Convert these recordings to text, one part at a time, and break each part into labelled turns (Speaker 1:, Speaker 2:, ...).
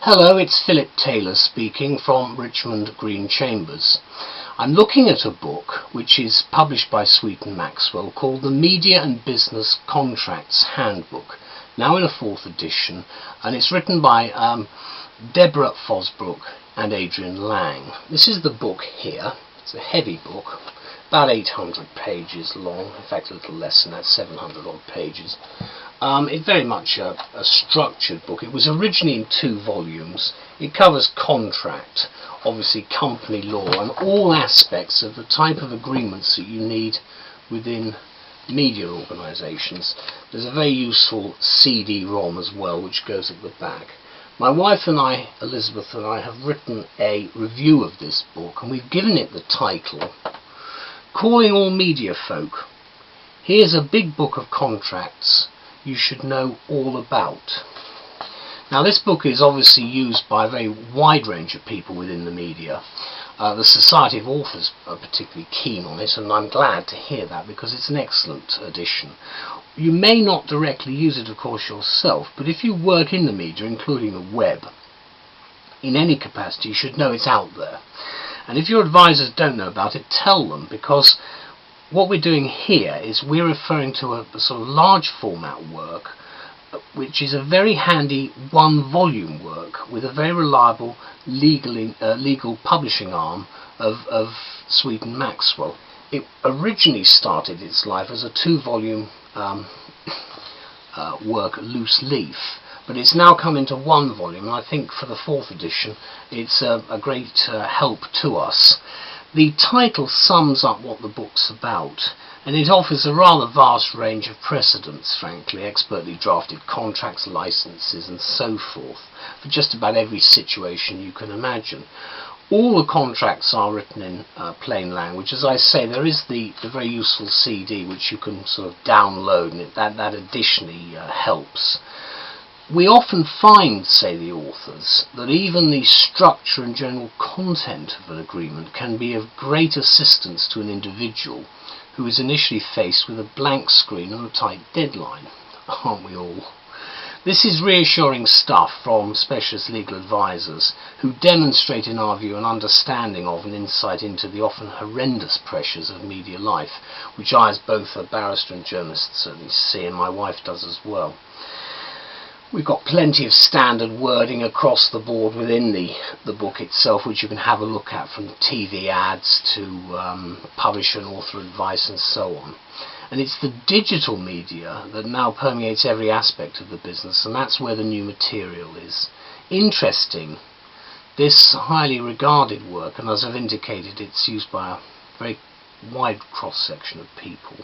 Speaker 1: Hello, it's Phillip Taylor speaking from Richmond Green Chambers. I'm looking at a book which is published by Sweet Maxwell called The Media and Business Contracts Handbook, now in a 4th edition, and it's written by Deborah Fosbrook and Adrian Laing. This is the book here. It's a heavy book, about 800 pages long, in fact a little less than that, 700 odd pages. It's very much a structured book. It was originally in 2 volumes. It covers contract, obviously company law, and all aspects of the type of agreements that you need within media organisations. There's a very useful CD ROM as well, which goes at the back. My wife and I, Elizabeth and I, have written a review of this book, and we've given it the title, Calling All Media Folk. Here's a big book of contracts you should know all about. Now, this book is obviously used by a very wide range of people within the media. The Society of Authors are particularly keen on it, and I'm glad to hear that because it's an excellent edition. You may not directly use it, of course, yourself, but if you work in the media, including the web, in any capacity, you should know it's out there. And if your advisors don't know about it, tell them, because what we're doing here is we're referring to a sort of large format work, which is a very handy 1-volume work with a very reliable legal publishing arm of Sweet Maxwell. It originally started its life as a 2-volume work, loose leaf, but it's now come into 1 volume, and I think for the 4th edition it's a great help to us. The title sums up what the book's about, and it offers a rather vast range of precedents, frankly, expertly drafted contracts, licenses and so forth, for just about every situation you can imagine. All the contracts are written in plain language. As I say, there is the very useful CD which you can sort of download, and that additionally helps. We often find, say the authors, that even the structure and general content of an agreement can be of great assistance to an individual who is initially faced with a blank screen and a tight deadline. Aren't we all? This is reassuring stuff from specialist legal advisors who demonstrate, in our view, an understanding of and insight into the often horrendous pressures of media life, which I, as both a barrister and journalist, certainly see, and my wife does as well. We've got plenty of standard wording across the board within the book itself, which you can have a look at, from TV ads to publisher and author advice and so on. And it's the digital media that now permeates every aspect of the business, and that's where the new material is. Interesting, this highly regarded work, and as I've indicated, it's used by a very wide cross-section of people,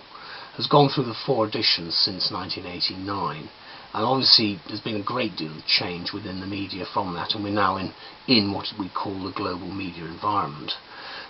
Speaker 1: has gone through the 4 editions since 1989. And obviously there's been a great deal of change within the media from that, and we're now in what we call the global media environment.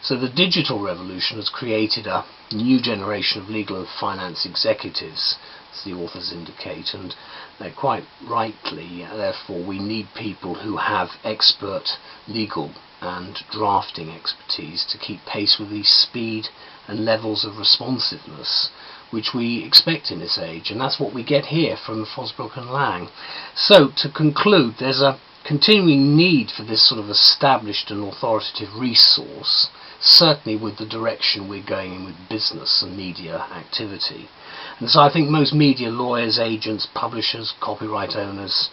Speaker 1: So the digital revolution has created a new generation of legal and finance executives, as the authors indicate, and they're quite rightly, therefore, we need people who have expert legal and drafting expertise to keep pace with the speed and levels of responsiveness which we expect in this age, and that's what we get here from Fosbrook and Laing. So, to conclude, there's a continuing need for this sort of established and authoritative resource, certainly with the direction we're going in with business and media activity. And so I think most media lawyers, agents, publishers, copyright owners,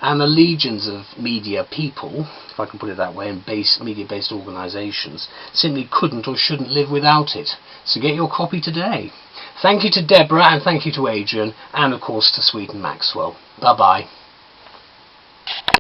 Speaker 1: and the legions of media people, if I can put it that way, and media-based organisations, simply couldn't or shouldn't live without it. So get your copy today. Thank you to Deborah, and thank you to Adrian, and of course to Sweet Maxwell. Bye-bye.